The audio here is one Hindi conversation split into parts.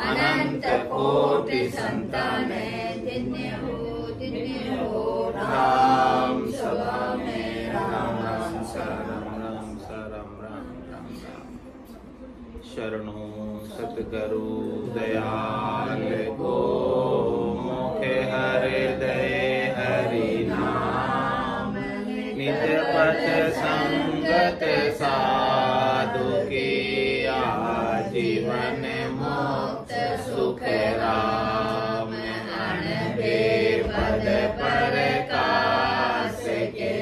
अनंत कोटि संतान जिन्हें हो राम सभा में राम राम शरण राम शरण राम राम राम। शरणो सतगुरु दयाल को मुखे हृदय हरि नाम नित पथ संगत साधु की आजीवन मुक्त सुख राम अनबे पद प्रकाश के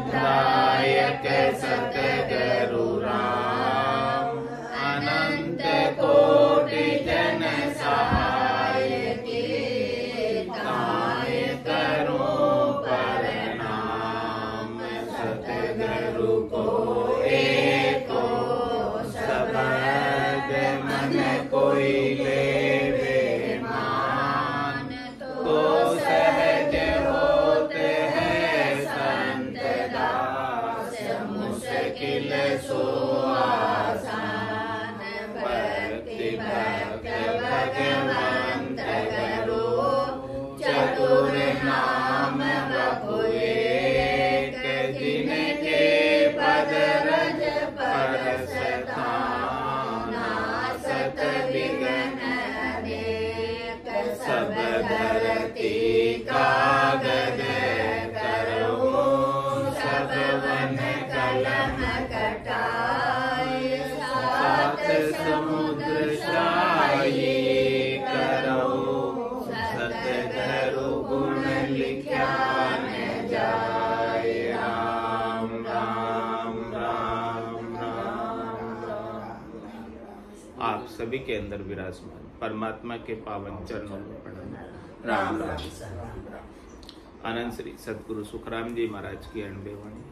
दायक सतगुरु राम अनंत कोटि जन सहाय के ताय करूं प्रणाम। सतगुरु को एको शब्द मन कोई लेवे मान तो सहज होते हैं संत दास मुश्किल सो आसान। भक्ति भक्त भगवंत गुरु चतुर नाम बहु एक जिनके पद रज परसतान नासत विघ्न अनेक। सब धरती कागज करूं सब वन कलम कटाए सात समुद्र शाही करो सतगुरु गुण लिख्या न जाए। राम राम राम राम राम। आप सभी के अंदर विराजमान परमात्मा के पावन चरणों में प्रणाम। राम राम। आनंद श्री सदगुरु सुखराम जी महाराज की अणबे वाणी।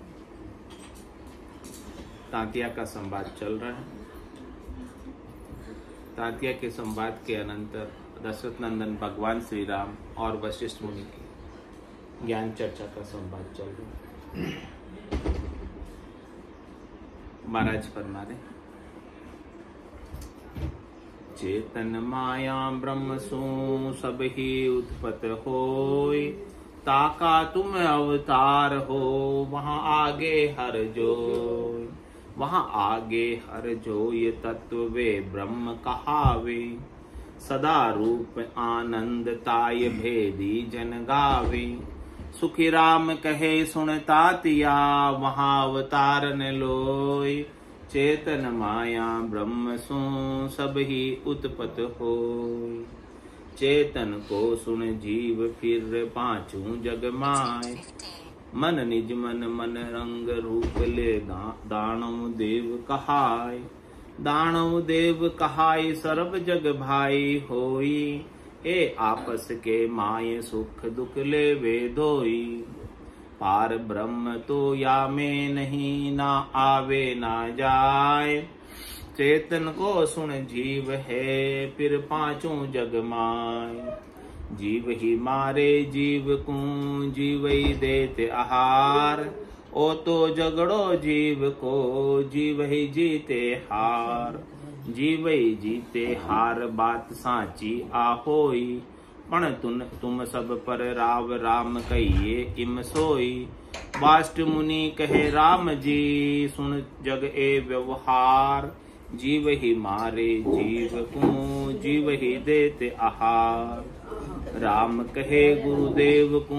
तांतिया का संवाद चल रहा है। तांतिया के संवाद के अनंतर दशरथ नंदन भगवान श्री राम और वशिष्ठ मुनि की ज्ञान चर्चा का संवाद चल रहा है। महाराज फरमा रहे, चेतन माया ब्रह्म सो सब ही उत्पत होय, ताका तुम अवतार हो वहां आगे हर जोय। वहां आगे हर जोय तत्व वे ब्रह्म कहावे, सदा रूप आनंद ताय भेदी जन गावे। सुखी राम कहे सुनता तिया वहां अवतार न लोय, चेतन माया ब्रह्म सो सब ही उत्पत होय। चेतन को सुन जीव फिर पांचू जग माय, मन निज मन मन रंग रूप ले दानव देव कहाय। दानव देव कहाय सर्व जग भाई होई, ए आपस के माय सुख दुख ले वे धोई। पार ब्रह्म तो या में नहीं ना आवे ना जाए, चेतन को सुन जीव है फिर पांचों जग माय। जीव ही मारे जीव को जीव ही देते आहार, ओ तो झगड़ो जीव को जीव ही जीते हार। जीव ही जीते हार बात सांची आहोई, पण तुम सब पर राव राम कहिए इम सोई। वाष्ट मुनि कहे राम जी सुन जग ए व्यवहार, जीव ही मारे जीव को जीव ही देते आहार। राम कहे गुरुदेव को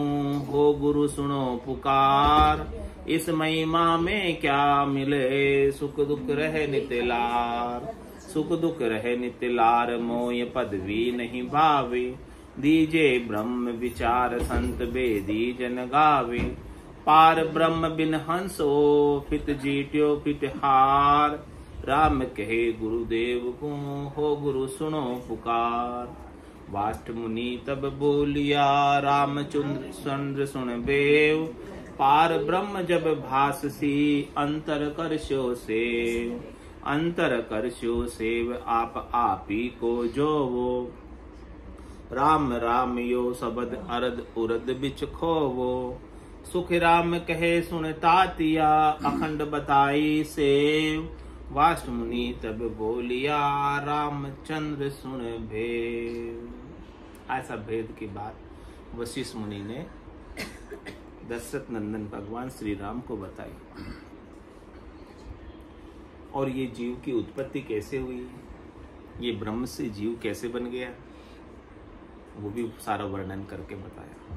हो गुरु सुनो पुकार, इस महिमा में क्या मिले सुख दुख रहे नितलार। सुख दुख रहे नितलार मोय पदवी नहीं भावे, दीजे ब्रह्म विचार संत बेदी जन गावे। पार ब्रह्म बिन हंसो फित जीत्यो फित हार, राम कहे गुरुदेव को हो गुरु सुनो पुकार। वाष्ट मुनि तब बोलिया रामचंद्र सुन बेव, पार ब्रह्म जब भाससी अंतर करशो सेव। अंतर करशो सेव आप आपी को जोवो, राम राम यो शब्द अरद उरद बिच खोवो। सुख राम कहे सुन तातिया, अखंड बताई सेव। वाष्ट मुनि तब बोलिया रामचंद्र सुन भेद। ऐसा भेद की बात वशिष्ठ मुनि ने दशरथ नंदन भगवान श्री राम को बताई। और ये जीव की उत्पत्ति कैसे हुई, ये ब्रह्म से जीव कैसे बन गया, वो भी सारा वर्णन करके बताया।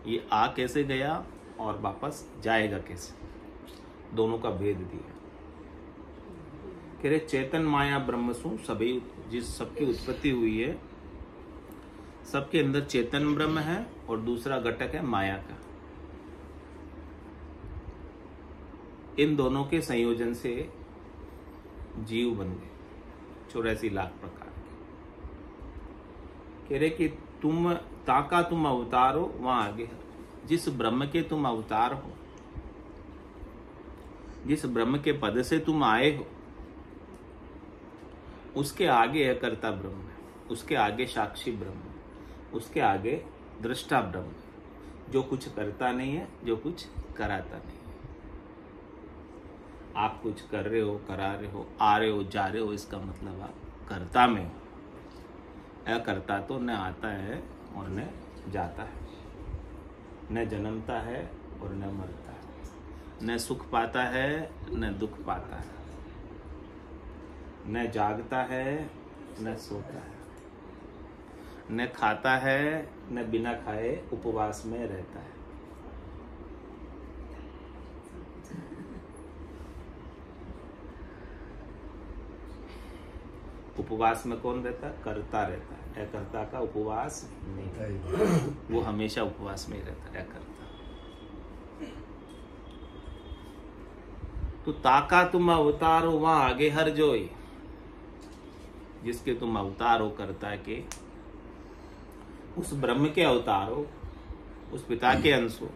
ये आ कैसे गया और वापस जाएगा कैसे, दोनों का भेद दिया। कह रहे चेतन माया ब्रह्मसु सभी, जिस सबकी उत्पत्ति हुई है, सबके अंदर चेतन ब्रह्म है और दूसरा घटक है माया का। इन दोनों के संयोजन से जीव बन गए 84 लाख प्रकार के। कह रहे कि तुम ताका तुम अवतार हो, वहां आगे जिस ब्रह्म के तुम अवतार हो, जिस ब्रह्म के पद से तुम आए हो, उसके आगे है कर्ता ब्रह्म है, उसके आगे साक्षी ब्रह्म है, उसके आगे दृष्टा ब्रह्म है, जो कुछ करता नहीं है, जो कुछ कराता नहीं है। आप कुछ कर रहे हो, करा रहे हो, आ रहे हो, जा रहे हो, इसका मतलब आप कर्ता में हो। अकर्ता तो न आता है और न जाता है, न जन्मता है और न मरता है, न सुख पाता है न दुख पाता है, न जागता है न सोता है, न खाता है न बिना खाए उपवास में रहता है। उपवास में कौन रहता है? करता रहता है। अकर्ता का उपवास नहीं, वो हमेशा उपवास में ही रहता है अकर्ता। तो ताका तुम अवतार हो, वहां आगे हर जोई, जिसके तुम अवतार हो करता के, उस ब्रह्म के अवतार हो, उस पिता के अंश हो,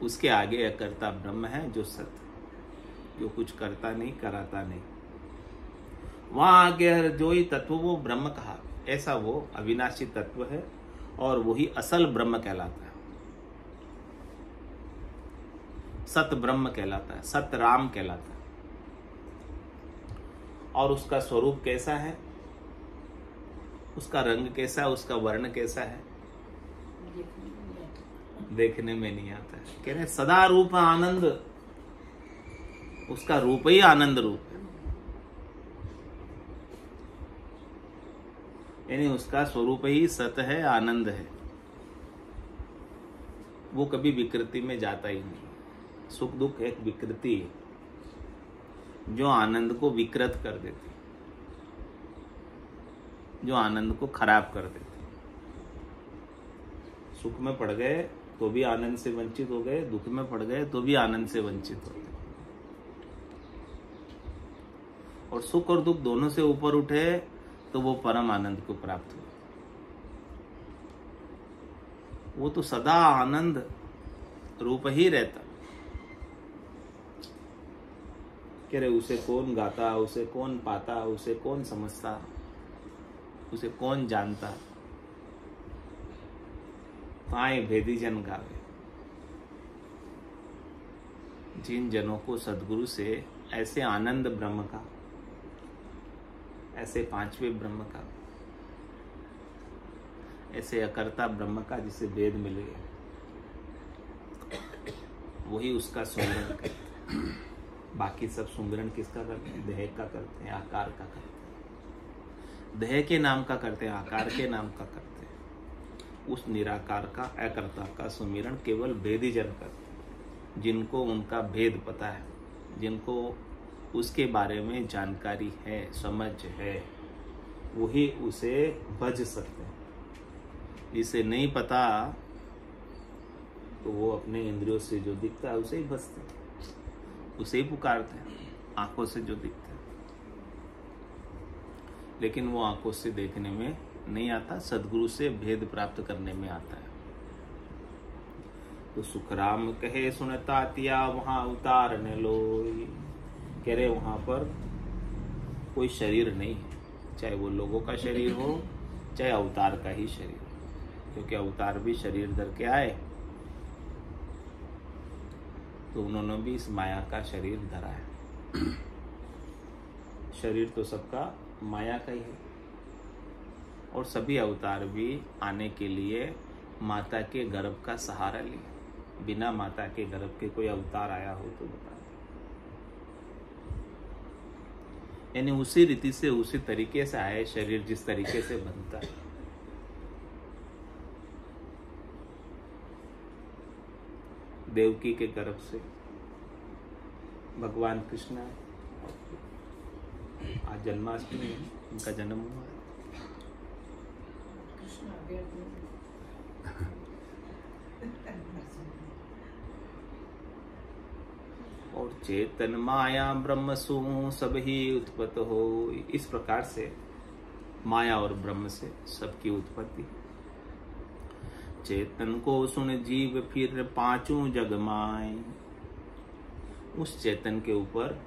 उसके आगे अकर्ता ब्रह्म है जो सत्य, जो कुछ करता नहीं, कराता नहीं। वहां आगे हर जोई तत्व वो ब्रह्म कहा, ऐसा वो अविनाशी तत्व है और वही असल ब्रह्म कहलाता है, सत ब्रह्म कहलाता है, सत राम कहलाता है। और उसका स्वरूप कैसा है, उसका रंग कैसा है, उसका वर्ण कैसा है, देखने में नहीं आता है। कह रहे सदा रूप आनंद, उसका रूप ही आनंद रूप है, यानी उसका स्वरूप ही सत है, आनंद है। वो कभी विकृति में जाता ही नहीं। सुख दुख एक विकृति है जो आनंद को विकृत कर देती, जो आनंद को खराब कर देती। सुख में पड़ गए तो भी आनंद से वंचित हो गए, दुख में पड़ गए तो भी आनंद से वंचित हो गए। और सुख और दुख दोनों से ऊपर उठे तो वो परम आनंद को प्राप्त हुआ। वो तो सदा आनंद रूप ही रहता। कह रहे उसे कौन गाता, उसे कौन पाता, उसे कौन समझता, उसे कौन जानता। पाए भेदी जन गावे, जिन जनों को सदगुरु से ऐसे आनंद ब्रह्म का, ऐसे पांचवें ब्रह्म का, ऐसे अकर्ता ब्रह्म का जिसे वेद मिल गया, वही उसका सुमिरन करते हैं। बाकी सब सुमिरन किसका करते हैं? देह का करते हैं, आकार का करते हैं, देह के नाम का करते हैं, आकार के नाम का करते हैं। उस निराकार का, अकर्ता का सुमिरन केवल वेदी जन करते हैं, जिनको उनका भेद पता है, जिनको उसके बारे में जानकारी है, समझ है, वही उसे भज सकते हैं। जिसे नहीं पता तो वो अपने इंद्रियों से जो दिखता है उसे ही भजते हैं, उसे ही पुकारते हैं, आंखों से जो दिखता है। लेकिन वो आंखों से देखने में नहीं आता, सदगुरु से भेद प्राप्त करने में आता है। तो सुखराम कहे सुनता तिया वहां उतार न लोई। कह रहे वहां पर कोई शरीर नहीं है, चाहे वो लोगों का शरीर हो, चाहे अवतार का ही शरीर, क्योंकि अवतार भी शरीर धर के आए तो उन्होंने भी इस माया का शरीर धरा है। शरीर तो सबका माया का ही है, और सभी अवतार भी आने के लिए माता के गर्भ का सहारा लिए। बिना माता के गर्भ के कोई अवतार आया हो तो बता, यानी उसी रीति से उसी तरीके से आए शरीर जिस तरीके से बनता है। देवकी के गर्भ से भगवान कृष्ण, आज जन्माष्टमी है, उनका जन्म हुआ है। और चेतन माया ब्रह्म सु सब ही उत्पत्त हो। इस प्रकार से माया और ब्रह्म से सबकी उत्पत्ति। चेतन को सुन जीव फिर पांचों जग माए। उस चेतन के ऊपर,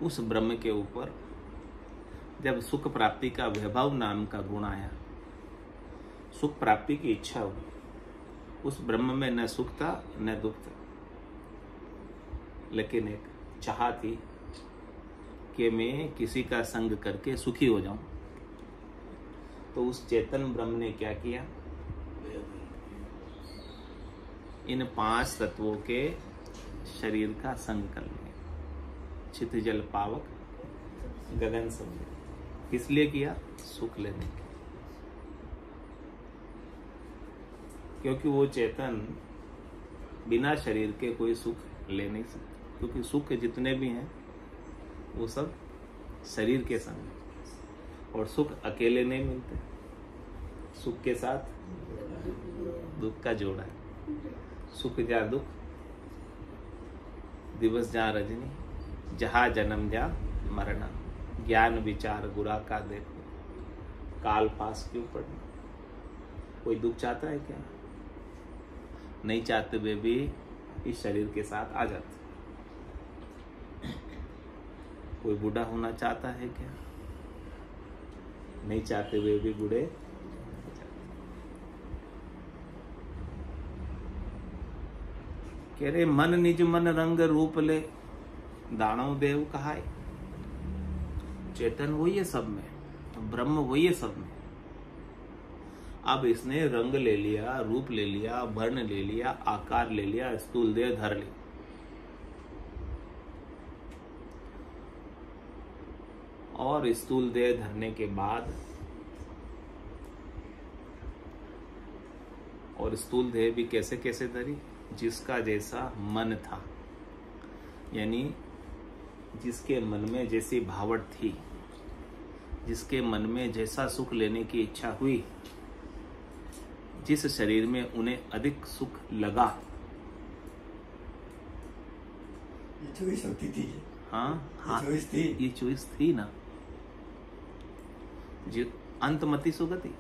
उस ब्रह्म के ऊपर जब सुख प्राप्ति का वैभव नाम का गुण आया, सुख प्राप्ति की इच्छा हुई, उस ब्रह्म में न सुख था न दुख था, लेकिन एक चाह थी कि मैं किसी का संग करके सुखी हो जाऊं। तो उस चेतन ब्रह्म ने क्या किया, इन 5 तत्वों के शरीर का संग कर लिया। चित जल पावक गगन समझे, किस लिए किया, सुख लेने के। क्योंकि वो चेतन बिना शरीर के कोई सुख ले नहीं सकता, क्योंकि सुख जितने भी हैं वो सब शरीर के संग, और सुख अकेले नहीं मिलते, सुख के साथ दुख का जोड़ा है। सुख जा दुख दिवस जा रजनी, जहाँ जन्म जा मरना, ज्ञान विचार गुरा का देखो, काल पास क्यों पड़ना। कोई दुख चाहता है क्या, नहीं चाहते हुए भी इस शरीर के साथ आ जाते। कोई बूढ़ा होना चाहता है क्या, नहीं चाहते हुए भी बूढ़े। कह रहे मन निज मन रंग रूप ले, दानव देव कहाय। चेतन वही है सब में, ब्रह्म वही है सब में। अब इसने रंग ले लिया, रूप ले लिया, वर्ण ले लिया, आकार ले लिया, स्थूल देह धर ली। और स्थूल देह धरने के बाद, और स्थूल देह भी कैसे कैसे धरी, जिसका जैसा मन था, यानी जिसके मन में जैसी भावट थी, जिसके मन में जैसा सुख लेने की इच्छा हुई, जिस शरीर में उन्हें अधिक सुख लगा, ये चॉइस होती थी। हाँ ये चॉइस थी ना। जो अंत मति सुगति,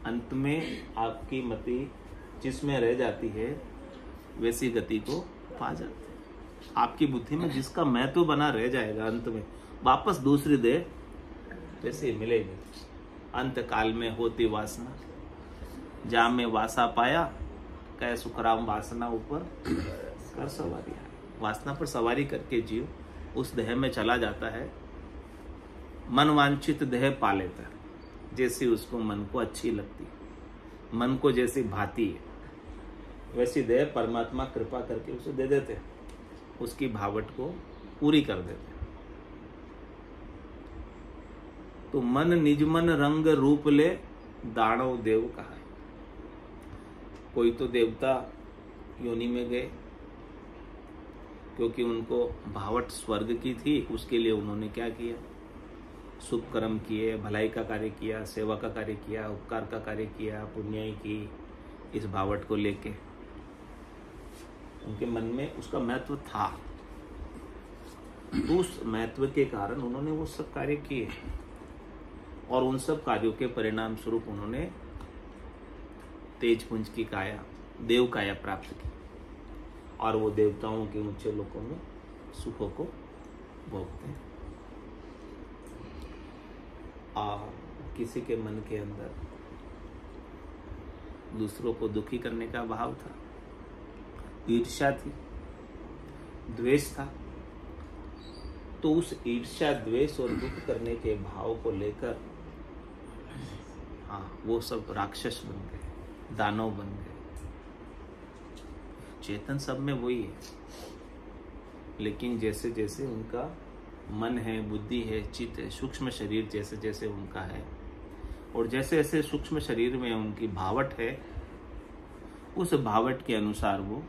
अंत में आपकी मति जिसमें रह जाती है वैसी गति को पा जाते हैं। आपकी बुद्धि में जिसका मैं तो बना रह जाएगा, अंत में वापस दूसरी देह वैसे मिलेगी। अंत काल में होती वासना, जा में वासा पाया, कह सुखराम वासना ऊपर कर सवारी। वासना पर सवारी करके जीव उस देह में चला जाता है, मन वांछित देह पा लेता है, जैसी उसको मन को अच्छी लगती, मन को जैसी भाती है वैसी देह परमात्मा कृपा करके उसे दे देते हैं, उसकी भावट को पूरी कर देते हैं। तो मन निज मन रंग रूप ले, दानव देव कहा है। कोई तो देवता योनि में गए, क्योंकि उनको भावट स्वर्ग की थी, उसके लिए उन्होंने क्या किया, शुभ कर्म किए, भलाई का कार्य किया, सेवा का कार्य किया, उपकार का कार्य किया, पुण्याई की, इस भावट को लेके उनके मन में उसका महत्व था। उस महत्व के कारण उन्होंने वो सब कार्य किए, और उन सब कार्यों के परिणाम स्वरूप उन्होंने तेजपुंज की काया, देव काया प्राप्त की, और वो देवताओं के ऊंचे लोकों में सुखों को भोगते हैं। और किसी के मन के अंदर दूसरों को दुखी करने का भाव था, ईर्ष्या थी, द्वेष था, तो उस ईर्ष्या द्वेष और दुख करने के भाव को लेकर हाँ वो सब राक्षस बन गए, दानव बन गए। चेतन सब में वही है, लेकिन जैसे जैसे उनका मन है, बुद्धि है, चित्त है, सूक्ष्म शरीर जैसे जैसे उनका है और जैसे जैसे सूक्ष्म शरीर में उनकी भावट है, उस भावट के अनुसार वो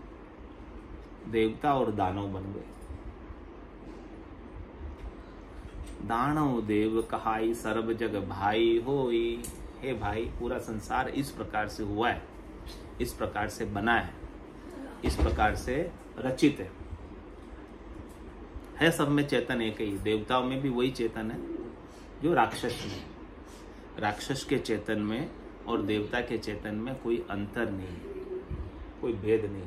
देवता और दानव बन गए। दानव देव कहाई सर्व जग भाई होई। हे भाई, पूरा संसार इस प्रकार से हुआ है, इस प्रकार से बना है, इस प्रकार से रचित है सब में चेतन एक ही। देवताओं में भी वही चेतन है जो राक्षस में। राक्षस के चेतन में और देवता के चेतन में कोई अंतर नहीं, कोई भेद नहीं।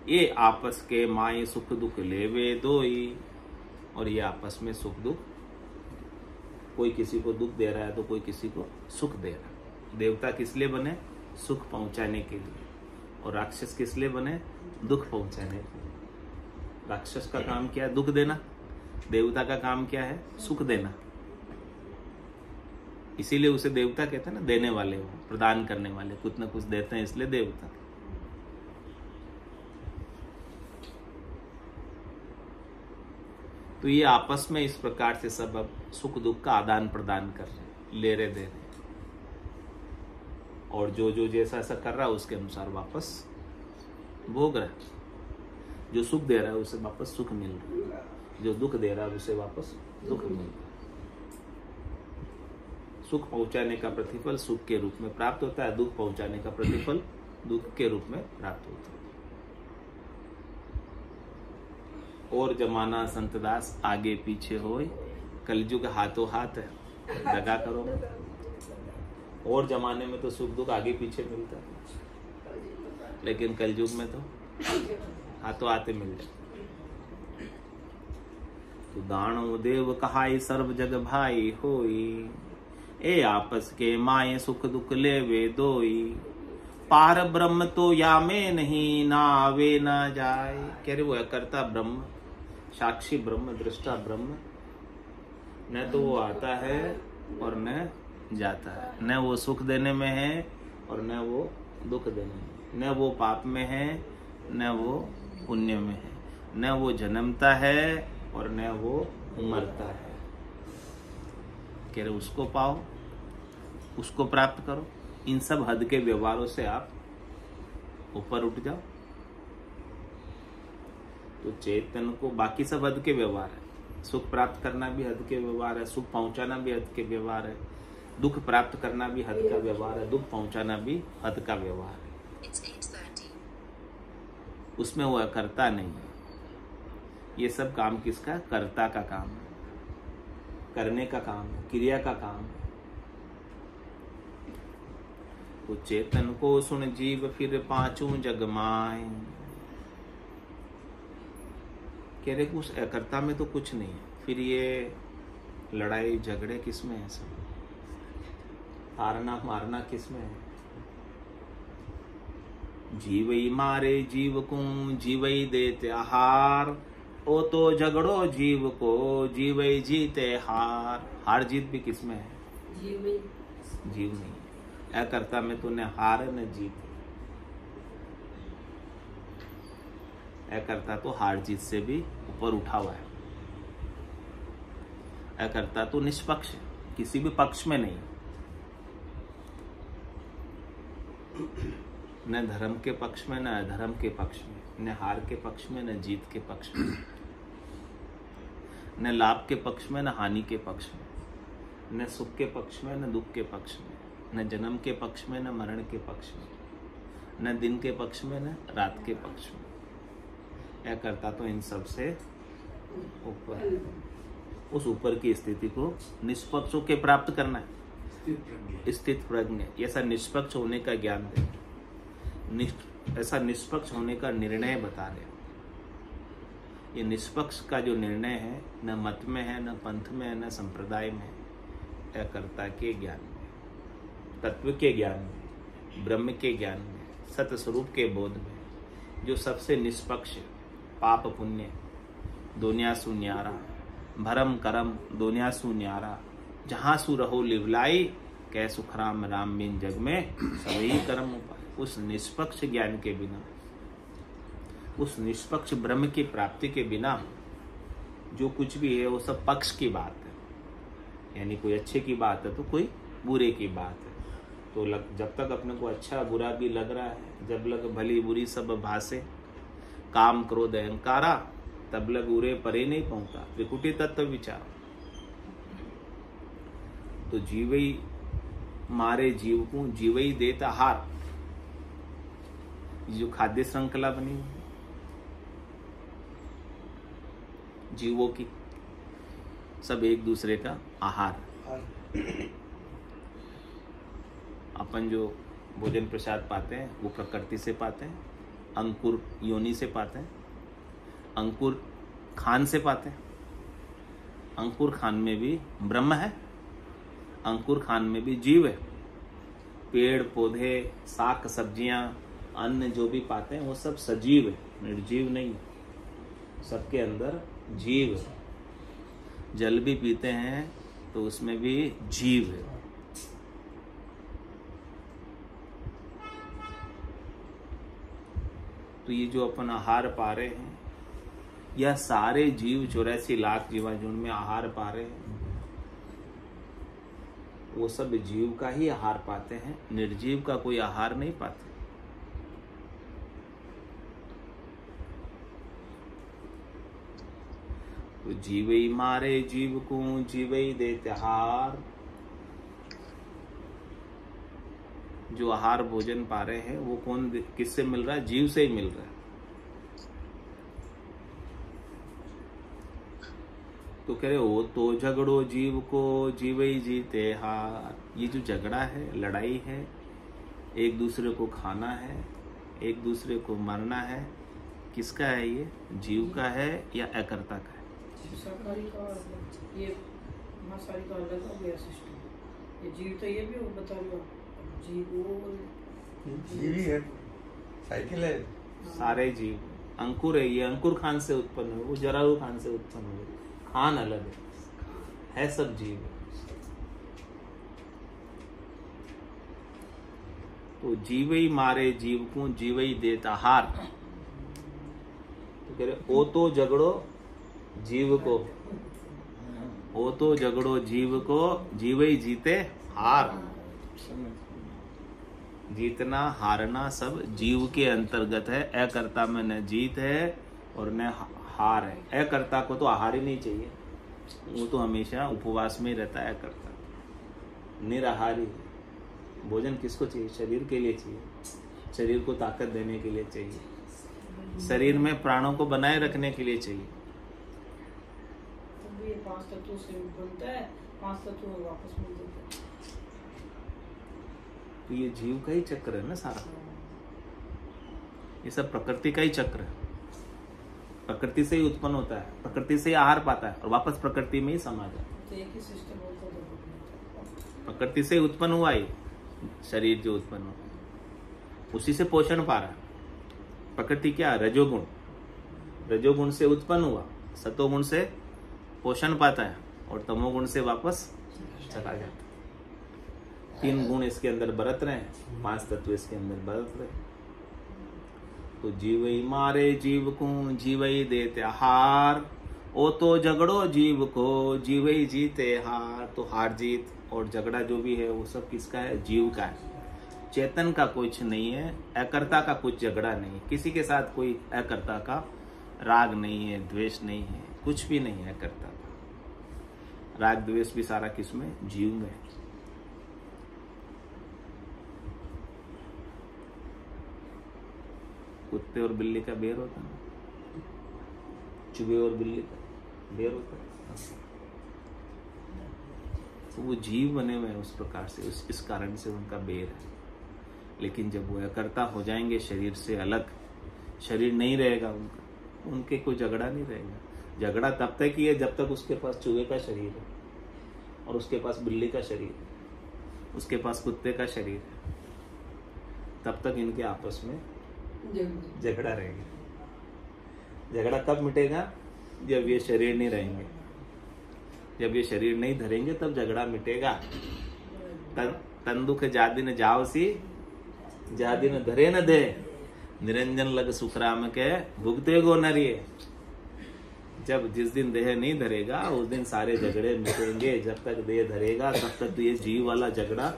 ये आपस के माए सुख दुख लेवे दोई, और ये आपस में सुख दुख, कोई किसी को दुख दे रहा है तो कोई किसी को सुख दे रहा है। देवता किस लिए बने? सुख पहुंचाने के लिए, और राक्षस किस लिए बने? दुख पहुंचाने के लिए। राक्षस का काम क्या है? दुख देना। देवता का काम क्या है? सुख देना। इसीलिए उसे देवता कहते हैं ना, देने वाले, वो प्रदान करने वाले, कुछ न कुछ देते हैं, इसलिए देवता। तो ये आपस में इस प्रकार से सब अब सुख दुख का आदान प्रदान कर रहे हैं, ले रहे दे रहे, और जो जो जैसा ऐसा कर रहा है उसके अनुसार वापस भोग रहा है। जो सुख दे रहा है उसे वापस सुख मिल रहा है, जो दुख दे रहा है उसे वापस दुख मिल रहा है। सुख पहुंचाने का प्रतिफल सुख के रूप में प्राप्त होता है, दुख पहुंचाने का प्रतिफल दुख के रूप में प्राप्त होता है। और जमाना संतदास आगे पीछे होए, कलयुग हाथों हाथ है, दगा करो। और जमाने में तो सुख दुख आगे पीछे मिलता है, लेकिन कलयुग में तो हाथों हाथे मिल जाए। तो दानव देव कहाई सर्व जग भाई होई, ए आपस के माए सुख दुख लेवे दोई। पार ब्रह्म तो या में नहीं, ना आवे ना जाए। कह रहे वो करता ब्रह्म, साक्षी ब्रह्म, दृष्टा ब्रह्म, न तो वो आता है और न जाता है, न वो सुख देने में है और न वो दुख देने में, न वो पाप में है न वो पुण्य में है, न वो जन्मता है और न वो मरता है। कह रहे उसको पाओ, उसको प्राप्त करो। इन सब हद के व्यवहारों से आप ऊपर उठ जाओ। तो चेतन को बाकी सब हद के व्यवहार है। सुख प्राप्त करना भी हद के व्यवहार है, सुख पहुंचाना भी हद के व्यवहार है, दुख प्राप्त करना भी हद का व्यवहार है, दुख पहुंचाना भी हद का व्यवहार है। उसमें वो करता नहीं है। ये सब काम किसका? कर्ता का काम है, करने का काम है, क्रिया का काम है। तो चेतन को सुन जीव फिर पांचों जग माए। कह रहे उस अकर्ता में तो कुछ नहीं है, फिर ये लड़ाई झगड़े किसमें है? सब हारना मारना किसमें है? जीवई मारे जीव को जीवई देते आहार, ओ तो झगड़ो जीव को जीवई जीते हार। हार जीत भी किसमें है? जीव नहीं। अकर्ता में तो न हार न जीत। अकर्ता तो हार जीत से भी ऊपर उठा हुआ है। अकर्ता तो निष्पक्ष है, किसी भी पक्ष में नहीं, न धर्म के पक्ष में न अधर्म के पक्ष में, न हार के पक्ष में न जीत के पक्ष में, न लाभ के पक्ष में न हानि के पक्ष में, न सुख के पक्ष में न दुख के पक्ष में, न जन्म के पक्ष में न मरण के पक्ष में, न दिन के पक्ष में न रात के पक्ष में। यह करता तो इन सब से ऊपर है। उस ऊपर की स्थिति को निष्पक्ष के प्राप्त करना है। स्थित प्रज्ञ, ऐसा निष्पक्ष होने का ज्ञान दे, ऐसा निष्पक्ष होने का निर्णय बता दे। ये निष्पक्ष का जो निर्णय है, न मत में है, न पंथ में है, न संप्रदाय में है। यह कर्ता के ज्ञान में, तत्व के ज्ञान में, ब्रह्म के ज्ञान में, सत स्वरूप के बोध में, जो सबसे निष्पक्ष, पाप पुण्य दोन्यासु न्यारा, भरम करम दोन्यासु न्यारा, जहाँ सु रहो लिवलाई, कै सुखराम राम बिन जग में सभी कर्म उपाय। उस निष्पक्ष ज्ञान के बिना, उस निष्पक्ष ब्रह्म की प्राप्ति के बिना जो कुछ भी है वो सब पक्ष की बात है। यानी कोई अच्छे की बात है तो कोई बुरे की बात है। तो जब तक अपने को अच्छा बुरा भी लग रहा है, जब लग भली बुरी सब भासे, काम क्रोध अहंकारा, तब लग उरे परे नहीं पहुंचता त्रिकुटी तत्व विचार। तो जीवई मारे जीव को जीवई देता हार, जो खाद्य श्रृंखला बनी हुई जीवों की, सब एक दूसरे का आहार। अपन जो भोजन प्रसाद पाते हैं वो प्रकृति से पाते हैं, अंकुर योनि से पाते हैं, अंकुर खान से पाते हैं। अंकुर खान में भी ब्रह्म है, अंकुर खान में भी जीव है। पेड़ पौधे शाक सब्जियां अन्न जो भी पाते हैं वो सब सजीव है, निर्जीव नहीं। सबके अंदर जीव है। जल भी पीते हैं तो उसमें भी जीव है। तो ये जो अपन आहार पा रहे हैं, यह सारे जीव 84 लाख जीवाणु में आहार पा रहे हैं, वो सब जीव का ही आहार पाते हैं, निर्जीव का कोई आहार नहीं पाते। तो जीवई मारे जीव को जीवई देते आहार। जो आहार भोजन पा रहे हैं वो कौन किससे मिल रहा है? जीव से ही मिल रहा है। तो कह रहे हो तो झगड़ो जीव को जीवई जीते हार। ये जो झगड़ा है, लड़ाई है, एक दूसरे को खाना है, एक दूसरे को मरना है, किसका है? ये जीव का है या अकर्ता का है? शाकाहारी का ये मांसाहारी का अलग हो गया सिस्टम। ये जीव तो ये भी बता लो, जीव ही है, साइकिल है। सारे जीव अंकुर है। ये अंकुर खान से उत्पन्न हुए, वो जरायु खान से उत्पन्न हुए। खान अलग है सब जीव। तो जीवई मारे जीव को जीवई देता हार। तो कह रहे ओ तो झगड़ो जीव को, ओ तो झगड़ो जीव को जीवई जीते हार। जीतना हारना सब जीव के अंतर्गत है। अकर्ता में न जीत है और न हार है। अकर्ता को तो आहार ही नहीं चाहिए, वो तो हमेशा उपवास में रहता है। अकर्ता निराहारी है। भोजन किसको चाहिए? शरीर के लिए चाहिए, शरीर को ताकत देने के लिए चाहिए, शरीर में प्राणों को बनाए रखने के लिए चाहिए। तो ये 5 तत्वों से बनता है, 5 तत्व वापस मिल जाते हैं। तो ये जीव का ही चक्र है ना सारा। ये सब प्रकृति का ही चक्र है। प्रकृति से ही उत्पन्न होता है, प्रकृति से ही आहार पाता है और वापस प्रकृति में ही समा जाता है। तो एक ही सिस्टम होता है। प्रकृति से ही उत्पन्न हुआ ही शरीर जो उत्पन्न हुआ, उसी से पोषण पा रहा है। प्रकृति क्या? रजोगुण। रजोगुण से उत्पन्न हुआ, सतोगुण से पोषण पाता है और तमोगुण से वापस चला जाता है। 3 गुण इसके अंदर बरत रहे हैं, 5 तत्व इसके अंदर बरत रहे हैं। तो जीवई मारे जीव को जीवई देते हार। ओ तो झगड़ो जीव को जीवई जीते हार। तो हार जीत और झगड़ा जो भी है वो सब किसका है? जीव का है। चेतन का कुछ नहीं है, अकर्ता का कुछ झगड़ा नहीं, किसी के साथ कोई अकर्ता का राग नहीं है, द्वेष नहीं है, कुछ भी नहीं है अकर्ता का। राग द्वेष भी सारा किसमें? जीव में। कुत्ते और बिल्ली का बेर होता है, चूहे और बिल्ली का बेर होता है। तो वो जीव बने हुए हैं उस प्रकार से, इस कारण से उनका बेर है। लेकिन जब वो अकर्ता हो जाएंगे, शरीर से अलग, शरीर नहीं रहेगा उनका, उनके कोई झगड़ा नहीं रहेगा। झगड़ा तब तक ही है जब तक उसके पास चूहे का शरीर है और उसके पास बिल्ली का शरीर है, उसके पास कुत्ते का शरीर है, तब तक इनके आपस में झगड़ा रहेगा। झगड़ा कब मिटेगा? जब ये शरीर नहीं रहेंगे, जब ये शरीर नहीं धरेंगे तब झगड़ा मिटेगा। तन दुख जा दिन जाव सी, जा दिन धरे न दे, निरंजन लग सुखराम के भुगते गो नरिये। जब जिस दिन देह नहीं धरेगा उस दिन सारे झगड़े मिटेंगे। जब तक देह धरेगा तब तक ये जीव वाला झगड़ा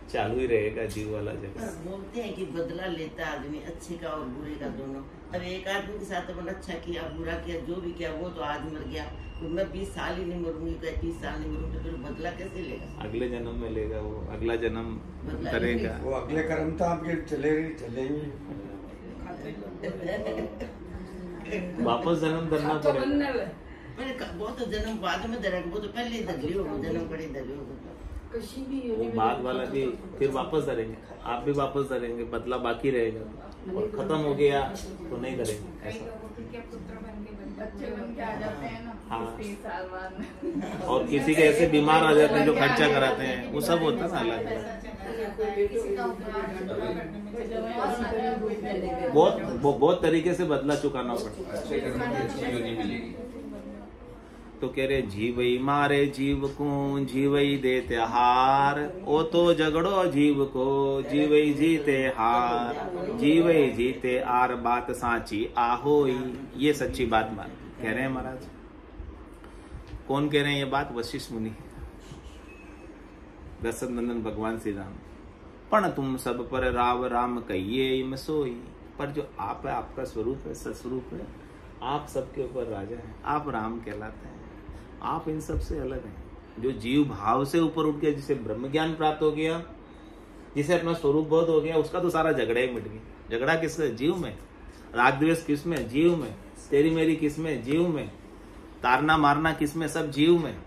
चालू ही रहेगा, जीव वाला झगड़ा। बोलते हैं कि बदला लेता आदमी अच्छे का और बुरे का दोनों। अब एक आदमी के साथ अपन अच्छा किया, बुरा किया, जो भी किया, वो तो आज मर गया, तो मैं 20 साल ही नहीं मरूंगी, 30 साल नहीं मरूंगी, तो फिर बदला कैसे लेगा? अगले जन्म में लेगा वो, अगला जन्म करेगा वो। अगले कर्म तो आपके चलेगी। वापस जन्म करना पड़ेगा। वो तो जन्म बाद में धरेगा, वो तो पहले ही धर लियो, जन्म पड़े धर लियो। वो बाद वाला भी फिर वापस धरेंगे, आप भी वापस धरेंगे, बदला बाकी रहेगा। और खत्म हो गया तो नहीं करेंगे ऐसा। बच्चे बन के आ जाते हैं ना, हाँ। 30 साल बाद। और किसी के ऐसे बीमार आ जाते हैं जो खर्चा कराते हैं, वो सब होता है ना अलग। बहुत तरीके से बदला चुकाना पड़ता है। तो कह रहे जीवई मारे जीव को जीवई देते हार, ओ तो झगड़ो जीव को जीवई जीते हार, जीवई जीते आर बात साची आहोई। ये सच्ची बात कह रहे हैं महाराज। कौन कह रहे हैं ये बात? वशिष्ठ मुनि, दशरथ नंदन भगवान श्री राम। पण तुम सब पर राव राम कहिए इम सोई। पर जो आप है, आपका स्वरूप है, सस्वरूप है, आप सबके ऊपर राजा हैं, आप राम कहलाते हैं। आप इन सब से अलग हैं। जो जीव भाव से ऊपर उठ गया, जिसे ब्रह्म ज्ञान प्राप्त हो गया, जिसे अपना स्वरूप बोध हो गया, उसका तो सारा झगड़ा ही मिट गया। झगड़ा किससे? जीव में। राग द्वेष किसमें? जीव में। तेरी मेरी किसमें? जीव में। तारना मारना किसमें? सब जीव में।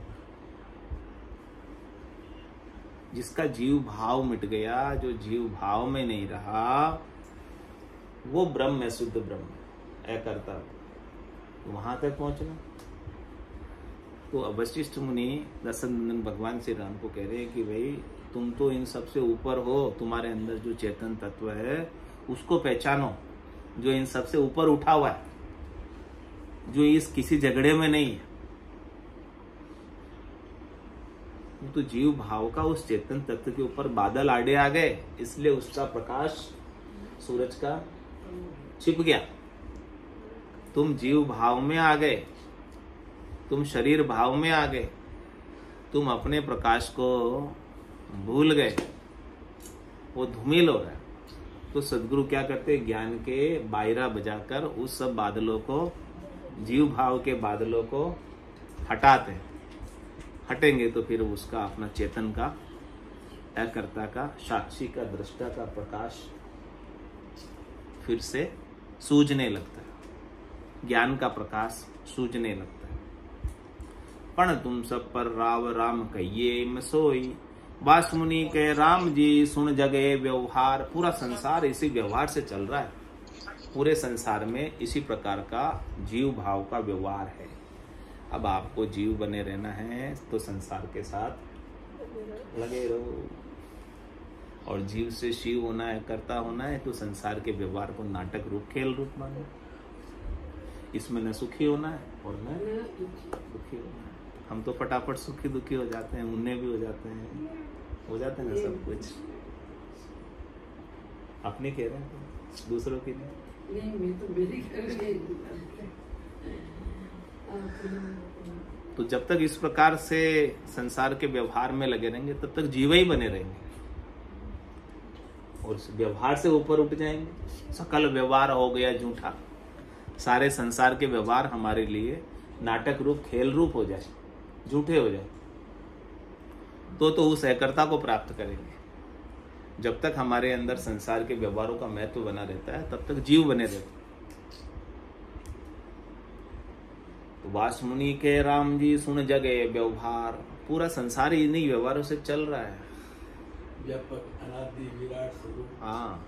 जिसका जीव भाव मिट गया, जो जीव भाव में नहीं रहा, वो ब्रह्म है, शुद्ध ब्रह्म है, करता। वहां तक पहुंचना। तो वशिष्ठ मुनि दशरथ नंदन भगवान श्री राम को कह रहे हैं कि भाई तुम तो इन सब से ऊपर हो, तुम्हारे अंदर जो चेतन तत्व है उसको पहचानो, जो इन सब से ऊपर उठा हुआ है, जो इस किसी झगड़े में नहीं है। तो जीव भाव का उस चेतन तत्व के ऊपर बादल आड़े आ गए, इसलिए उसका प्रकाश सूरज का छिप गया। तुम जीव भाव में आ गए, तुम शरीर भाव में आ गए, तुम अपने प्रकाश को भूल गए, वो धूमिल हो रहा है। तो सदगुरु क्या करते हैं? ज्ञान के बायरा बजाकर उस सब बादलों को, जीव भाव के बादलों को हटाते हैं। हटेंगे तो फिर उसका अपना चेतन का, अकर्ता का, साक्षी का, दृष्टा का प्रकाश फिर से सूझने लगता है। ज्ञान का प्रकाश सूझने लगता है। पण तुम सब पर राव राम कहिए इम सोई। वास मुनि के राम जी सुन जगे व्यवहार। पूरा संसार इसी व्यवहार से चल रहा है। पूरे संसार में इसी प्रकार का जीव भाव का व्यवहार है। अब आपको जीव बने रहना है तो संसार के साथ लगे रहो, और जीव से शिव होना है, कर्ता होना है, तो संसार के व्यवहार को नाटक रूप, खेल रूप मानो। इसमें न सुखी होना है और न दुखी होना है। हम तो फटाफट सुखी दुखी हो जाते हैं, उन्हें भी हो जाते हैं ना सब कुछ। अपने कह रहे हैं, दूसरों की नहीं। मैं तो मेरी कर रही तो जब तक इस प्रकार से संसार के व्यवहार में लगे रहेंगे तब तक जीव ही बने रहेंगे, और उस व्यवहार से ऊपर उठ जाएंगे। सकल व्यवहार हो गया झूठा। सारे संसार के व्यवहार हमारे लिए नाटक रूप, खेल रूप हो जाए, झूठे हो जाए, तो उस एकर्ता को प्राप्त करेंगे। जब तक हमारे अंदर संसार के व्यवहारों का महत्व बना रहता है तब तक जीव बने रहते हैं। तो वास मुनि के राम जी सुन जगे व्यवहार। पूरा संसार इन्हीं व्यवहारों से चल रहा है। अनादि विराट स्वरूप। हाँ,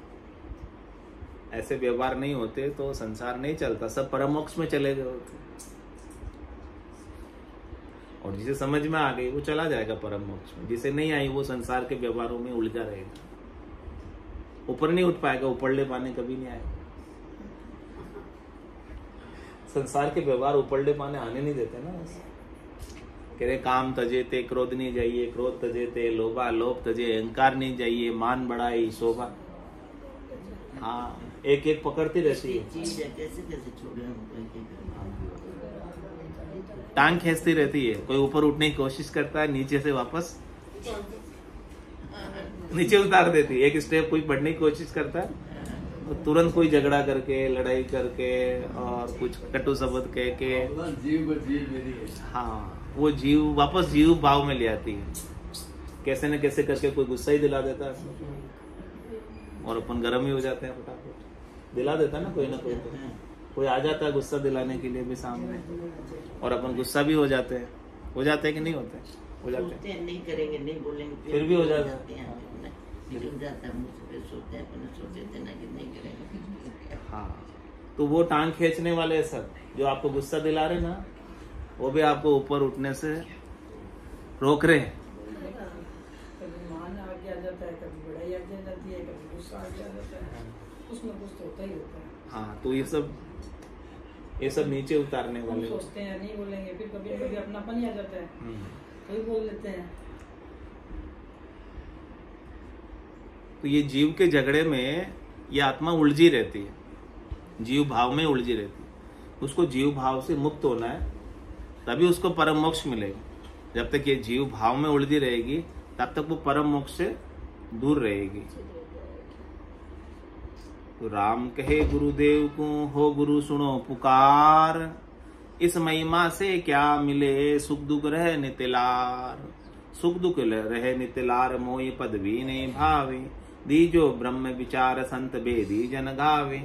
ऐसे व्यवहार नहीं होते तो संसार नहीं चलता, सब परमोक्ष में चले गए होते। और जिसे समझ में आ गई वो चला जाएगा परम मोक्ष में, जिसे नहीं आई वो संसार के व्यवहारों में उलझा रहेगा, ऊपर नहीं उठ पाएगा, ऊपरले पाने कभी नहीं आएगा। संसार के व्यवहार उपलटे पाने आने नहीं देते ना। कह रहे काम तजे ते क्रोध नहीं जाइए, क्रोध तजे ते लोभा, लोभ तजे अहंकार नहीं जाइए, मान बढ़ाई शोभा। हाँ, एक एक पकड़ती रहती है, चीज है, कैसे कैसे छोड़े हमको एक एक। टांग खींचती रहती है। कोई ऊपर उठने की कोशिश करता है, नीचे से वापस नीचे उतार देती है। एक स्टेप कोई बढ़ने की कोशिश करता है तो तुरंत कोई झगड़ा करके, लड़ाई करके और कुछ कटु शब्द कह के जीव मेरी है। हाँ, वो जीव वापस जीव भाव में ले आती है। कैसे न कैसे करके कोई गुस्सा ही दिला देता है और अपन गर्म ही हो जाते हैं। फटाफट दिला देता है ना कोई तो। कोई आ जाता है गुस्सा दिलाने के लिए भी सामने और अपन गुस्सा भी हो जाते हैं। हो जाते हैं कि नहीं होते? हो जाते हैं। नहीं करेंगे, नहीं बोलेंगे, फिर भी हो जाते हैं। निकल जाता है मुझसे, फिर सोचते हैं अपने सोचते थे ना कि नहीं करेंगे। हाँ, तो वो टांग खींचने वाले सब जो आपको गुस्सा दिला रहे ना, वो भी आपको ऊपर उठने से रोक रहे हैं। कभी मान आगे आ जाता है, कभी बड़ाई आगे आ जाती है, कभी गुस्सा आगे आ जाता है, कुछ ना कुछ तो होता ही होता है। हाँ, तो ये सब नीचे उतारने हम वाले सोचते हैं नहीं बोलेंगे, फिर कभी कभी अपनापन ही आ जाता है तो ही बोल लेते हैं। तो ये जीव के झगड़े में ये आत्मा उलझी रहती है, जीव भाव में उलझी रहती है। उसको जीव भाव से मुक्त होना है, तभी उसको परम मोक्ष मिलेगा। जब तक ये जीव भाव में उलझी रहेगी तब तक वो परम मोक्ष से दूर रहेगी। तो राम कहे गुरुदेव को, हो गुरु सुनो पुकार, इस महिमा से क्या मिले, सुख दुख रहे नितिलार। सुख दुख रहे नितिलार, मोहि पदवी नहीं भावे, दीजो ब्रह्म विचार संत बेदी जन गावे।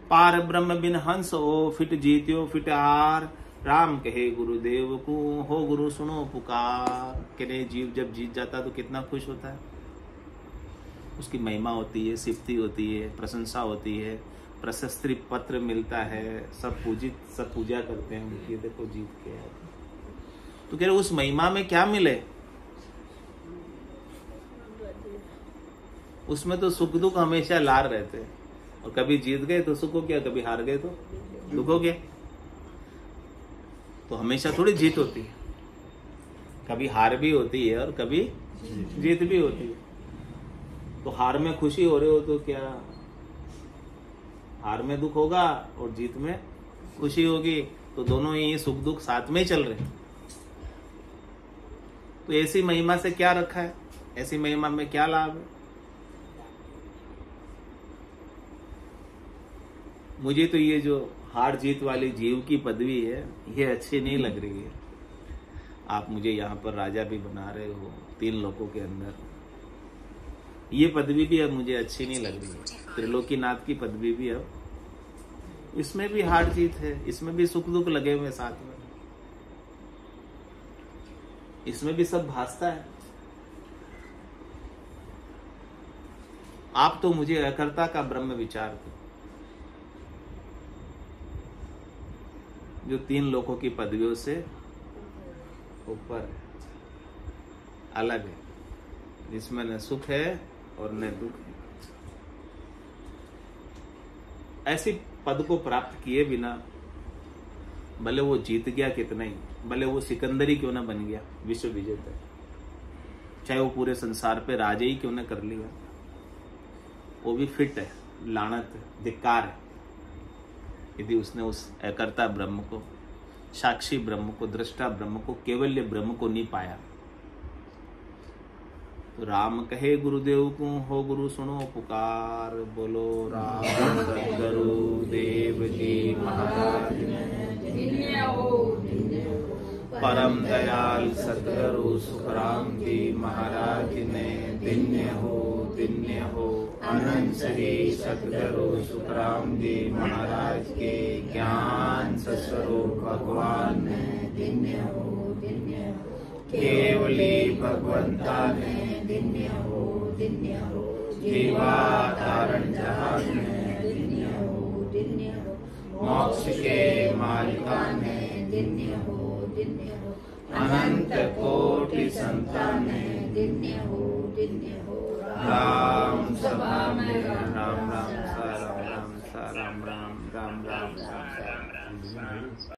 पार ब्रह्म बिन हंस ओ, फिट जीत्यो फिट हार, राम कहे गुरुदेव को, हो गुरु सुनो पुकार। कहे जीव जब जीत जाता तो कितना खुश होता है। उसकी महिमा होती है, सिफती होती है, प्रशंसा होती है, प्रशस्ति पत्र मिलता है, सब पूजा करते हैं उनकी, देखो जीत के है। तो कह रहे उस महिमा में क्या मिले? उसमें तो सुख दुख हमेशा लार रहते हैं, और कभी जीत गए तो सुख हो गया, कभी हार गए तो दुख हो गया। तो हमेशा थोड़ी जीत होती है, कभी हार भी होती है और कभी जीत भी होती है। तो हार में खुशी हो रहे हो तो क्या, हार में दुख होगा और जीत में खुशी होगी, तो दोनों ही सुख दुख साथ में ही चल रहे हैं। तो ऐसी महिमा से क्या रखा है, ऐसी महिमा में क्या लाभ है? मुझे तो ये जो हार जीत वाली जीव की पदवी है ये अच्छी नहीं लग रही है। आप मुझे यहाँ पर राजा भी बना रहे हो 3 लोकों के अंदर, ये पदवी भी अब मुझे अच्छी नहीं लग रही है। त्रिलोकीनाथ की पदवी भी अब, इसमें भी हार जीत है, इसमें भी सुख दुख लगे हुए साथ में, इसमें भी सब भासता है। आप तो मुझे अकर्ता का ब्रह्म विचार दो, जो 3 लोकों की पदवियों से ऊपर है, अलग है, जिसमें न सुख है और न दुख है। ऐसी पद को प्राप्त किए बिना, भले वो जीत गया कितना ही, भले वो सिकंदरी क्यों ना बन गया विश्व विजेता, चाहे वो पूरे संसार पे राजा ही क्यों ना कर लिया, वो भी फिट है, लानत है, धिक्कार है, यदि उसने उस अकर्ता ब्रह्म को, साक्षी ब्रह्म को, दृष्टा ब्रह्म को, केवल्य ब्रह्म को नहीं पाया। तो राम कहे गुरुदेव को, हो गुरु सुनो पुकार, बोलो राम सद्गुरु देव जी महाराज परम दयाल सद्गुरु सुखराम जी महाराज ने दिन्य हो। अनंत श्री सद्गुरु सुखराम जी महाराज के ज्ञान स्वरूप भगवान ने दिन्य हो। केवली भगवंता ने दिन्य हो। जीवा तारण जहाज ने दिन्य हो। मोक्ष के मालिका ने दिन्य हो। अनंत कोटि संतान ने दिन्य हो। राम सभा में राम राम सा राम राम सा राम राम राम राम राम सा प्रणाम।